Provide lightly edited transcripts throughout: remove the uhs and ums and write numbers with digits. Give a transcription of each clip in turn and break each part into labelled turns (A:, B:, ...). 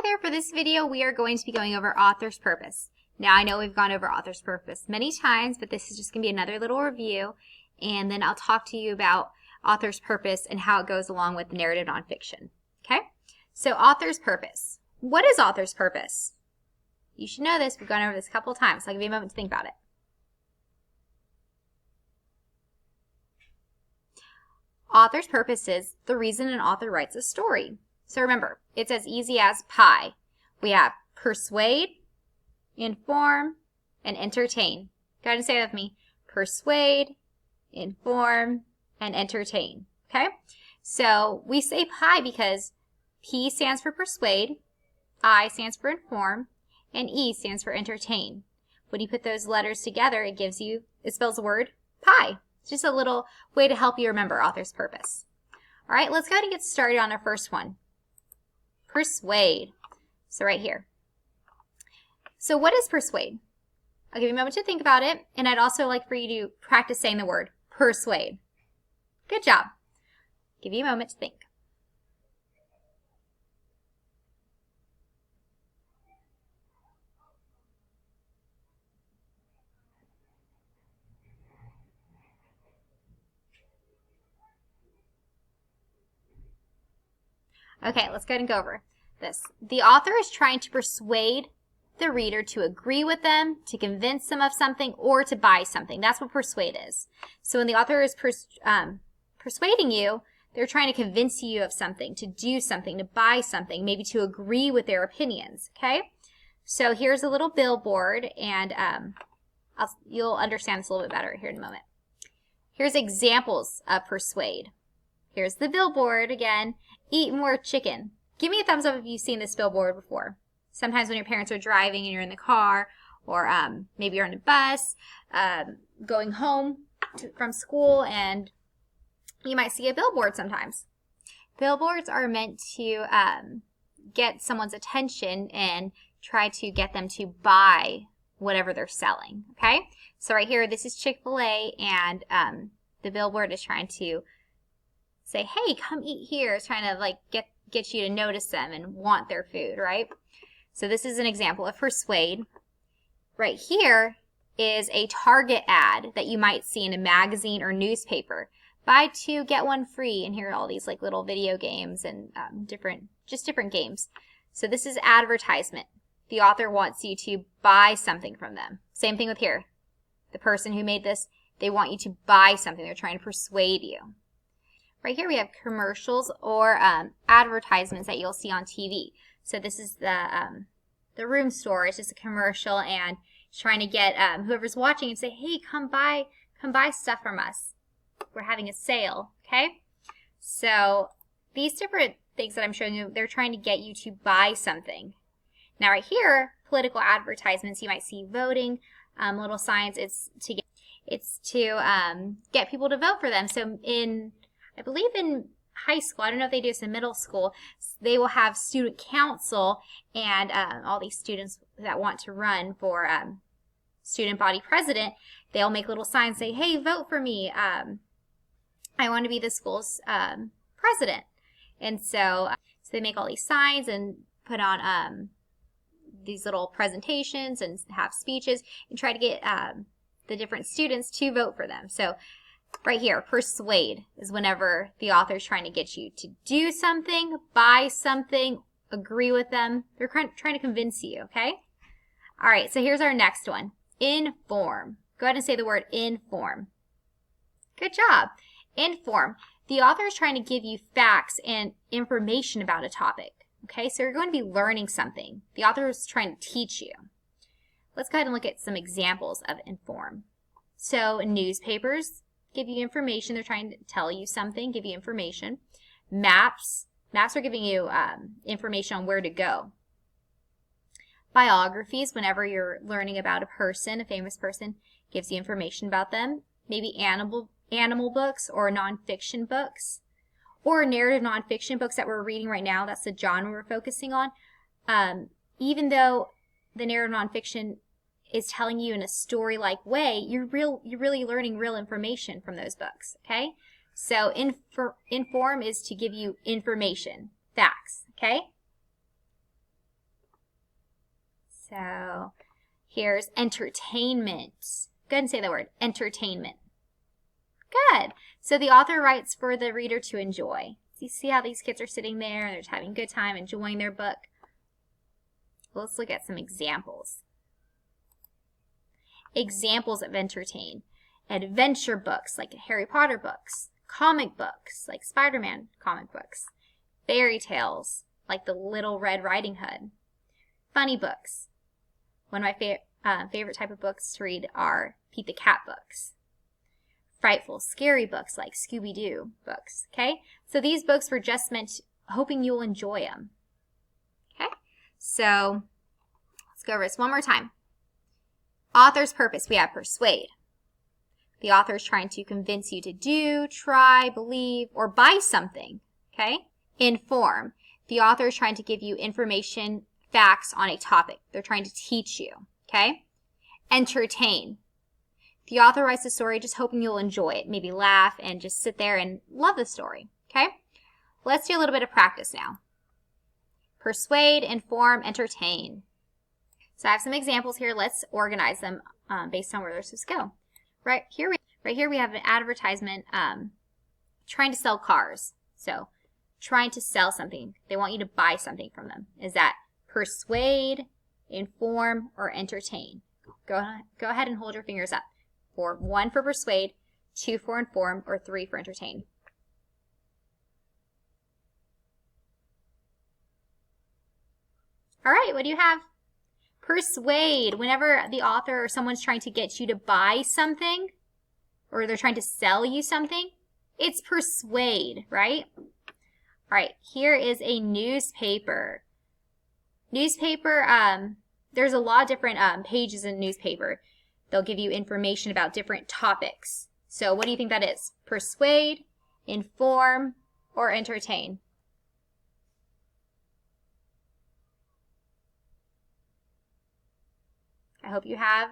A: there, for this video we are going to be going over author's purpose. Now I know we've gone over author's purpose many times, but this is just going to be another little review, and then I'll talk to you about author's purpose and how it goes along with narrative nonfiction. Okay? So author's purpose. What is author's purpose? You should know this. We've gone over this a couple of times, so I'll give you a moment to think about it. Author's purpose is the reason an author writes a story. So remember, it's as easy as pie. We have persuade, inform, and entertain. Go ahead and say it with me. Persuade, inform, and entertain. Okay? So we say pie because P stands for persuade, I stands for inform, and E stands for entertain. When you put those letters together, it spells the word pie. It's just a little way to help you remember author's purpose. All right, let's go ahead and get started on our first one. Persuade. So right here. So what is persuade? I'll give you a moment to think about it, and I'd also like for you to practice saying the word persuade. Good job. Give you a moment to think. Okay, let's go ahead and go over this. The author is trying to persuade the reader to agree with them, to convince them of something, or to buy something. That's what persuade is. So when the author is persuading you, they're trying to convince you of something, to do something, to buy something, maybe to agree with their opinions, okay? So here's a little billboard, and you'll understand this a little bit better here in a moment. Here's examples of persuade. Here's the billboard again. Eat more chicken. Give me a thumbs up if you've seen this billboard before. Sometimes when your parents are driving and you're in the car, or maybe you're on a bus, going home from school, and you might see a billboard sometimes. Billboards are meant to get someone's attention and try to get them to buy whatever they're selling, okay? So right here, this is Chick-fil-A, and the billboard is trying to say, hey, come eat here. It's trying to like get you to notice them and want their food, right? So this is an example of persuade. Right here is a Target ad that you might see in a magazine or newspaper. Buy two, get one free. And here are all these like little video games and different games. So this is advertisement. The author wants you to buy something from them. Same thing with here. The person who made this, they want you to buy something. They're trying to persuade you. Right here we have commercials or advertisements that you'll see on TV. So this is the room store. It's just a commercial, and it's trying to get whoever's watching and say, hey, come buy stuff from us. We're having a sale, okay? So these different things that I'm showing you, they're trying to get you to buy something. Now right here, political advertisements, you might see voting, little signs. It's to get people to vote for them. So I believe in high school, I don't know if they do this in middle school, they will have student council, and all these students that want to run for student body president, they'll make little signs, say, hey, vote for me. I want to be the school's president. And so they make all these signs and put on these little presentations and have speeches and try to get the different students to vote for them. So right here, persuade is whenever the author is trying to get you to do something, buy something, agree with them. They're trying to convince you, okay? All right, so here's our next one. Inform. Go ahead and say the word inform. Good job. Inform. The author is trying to give you facts and information about a topic, okay? So you're going to be learning something. The author is trying to teach you. Let's go ahead and look at some examples of inform. So newspapers give you information. They're trying to tell you something, give you information. Maps are giving you information on where to go. Biographies, whenever you're learning about a person, a famous person, gives you information about them. Maybe animal books or nonfiction books, or narrative nonfiction books that we're reading right now. That's the genre we're focusing on. Even though the narrative nonfiction is telling you in a story-like way, you're really learning real information from those books, okay? So inform is to give you information, facts, okay? So here's entertainment. Go ahead and say the word, entertainment. Good. So the author writes for the reader to enjoy. So you see how these kids are sitting there and they're just having a good time, enjoying their book. Let's look at some examples. Examples of entertain. Adventure books, like Harry Potter books. Comic books, like Spider-Man comic books. Fairy tales, like the Little Red Riding Hood. Funny books. One of my favorite type of books to read are Pete the Cat books. Frightful, scary books like Scooby-Doo books, okay? So these books were just meant, hoping you'll enjoy them, okay? So let's go over this one more time. Author's purpose, we have persuade. The author is trying to convince you to do, try, believe, or buy something, okay? Inform. The author is trying to give you information, facts on a topic. They're trying to teach you, okay? Entertain. The author writes the story just hoping you'll enjoy it, maybe laugh and just sit there and love the story, okay? Let's do a little bit of practice now. Persuade, inform, entertain. So I have some examples here. Let's organize them based on where they're supposed to go. Right here we have an advertisement trying to sell cars. So trying to sell something. They want you to buy something from them. Is that persuade, inform, or entertain? Go ahead and hold your fingers up. 1 for persuade, 2 for inform, or 3 for entertain. All right, what do you have? Persuade. Whenever the author or someone's trying to get you to buy something, or they're trying to sell you something, it's persuade, right? All right, here is a newspaper. Newspaper, there's a lot of different pages in newspaper. They'll give you information about different topics. So what do you think that is? Persuade, inform, or entertain? I hope you have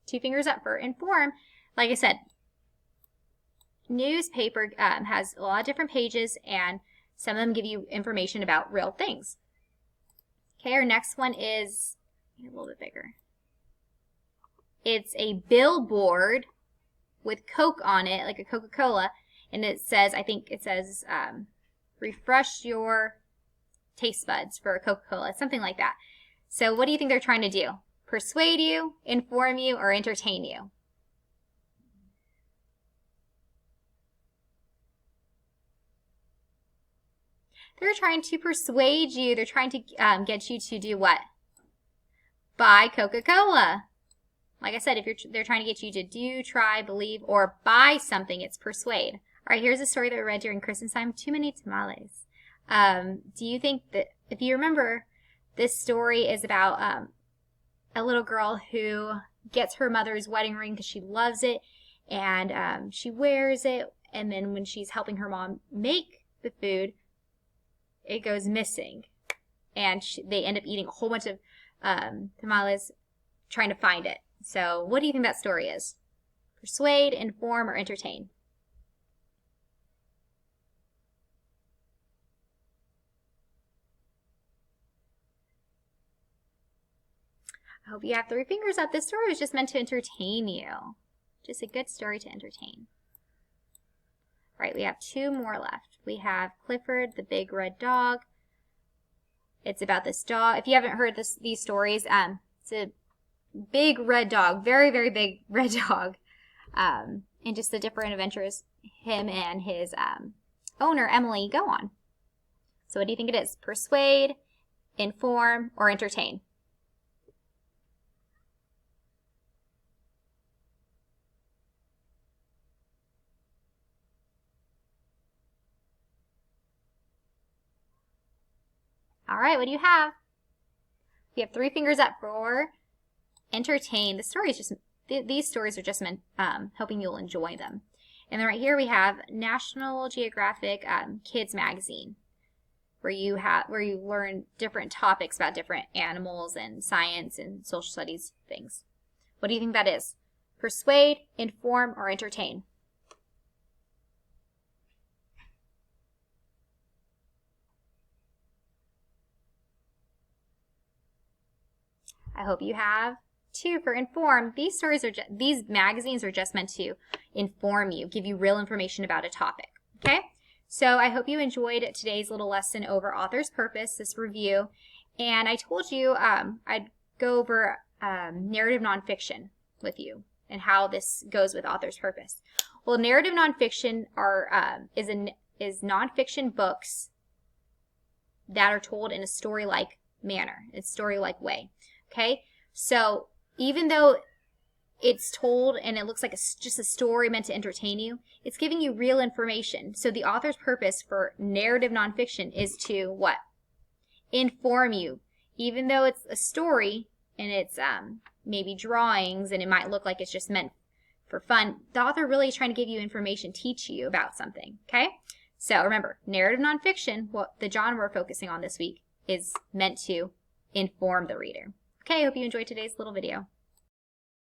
A: 2 fingers up for inform. Like I said, newspaper has a lot of different pages, and some of them give you information about real things. Okay, our next one is a little bit bigger. It's a billboard with Coke on it, like a Coca-Cola, and it says, I think it says, refresh your taste buds for a Coca-Cola, something like that. So what do you think they're trying to do? Persuade you, inform you, or entertain you? They're trying to persuade you. They're trying to get you to do what? Buy Coca-Cola. Like I said, if they're trying to get you to do, try, believe, or buy something, it's persuade. All right, here's a story that we read during Christmas time, Too Many Tamales. Do you think that, if you remember, this story is about a little girl who gets her mother's wedding ring because she loves it, and she wears it, and then when she's helping her mom make the food, it goes missing, and they end up eating a whole bunch of tamales trying to find it. So what do you think that story is? Persuade, inform, or entertain? I hope you have 3 fingers up. This story was just meant to entertain you. Just a good story to entertain. All right, we have 2 more left. We have Clifford the Big Red Dog. It's about this dog. If you haven't heard these stories, it's a big red dog, very, very big red dog, and just the different adventures him and his owner, Emily, go on. So what do you think it is? Persuade, inform, or entertain? All right, what do you have? You have 3 fingers up for entertain. The story is just, these stories are just meant hoping you'll enjoy them. And then right here we have National Geographic Kids Magazine, where you learn different topics about different animals and science and social studies things. What do you think that is? Persuade, inform, or entertain? I hope you have too. For inform, these magazines are just meant to inform you, give you real information about a topic. Okay? So I hope you enjoyed today's little lesson over author's purpose, this review. And I told you I'd go over narrative nonfiction with you and how this goes with author's purpose. Well, narrative nonfiction is nonfiction books that are told in a story-like manner, a story-like way. Okay, so even though it's told and it looks like just a story meant to entertain you, it's giving you real information. So the author's purpose for narrative nonfiction is to what? Inform you. Even though it's a story and it's maybe drawings and it might look like it's just meant for fun, the author really is trying to give you information, teach you about something. Okay? So remember, narrative nonfiction, what the genre we're focusing on this week, is meant to inform the reader. Okay, I hope you enjoyed today's little video.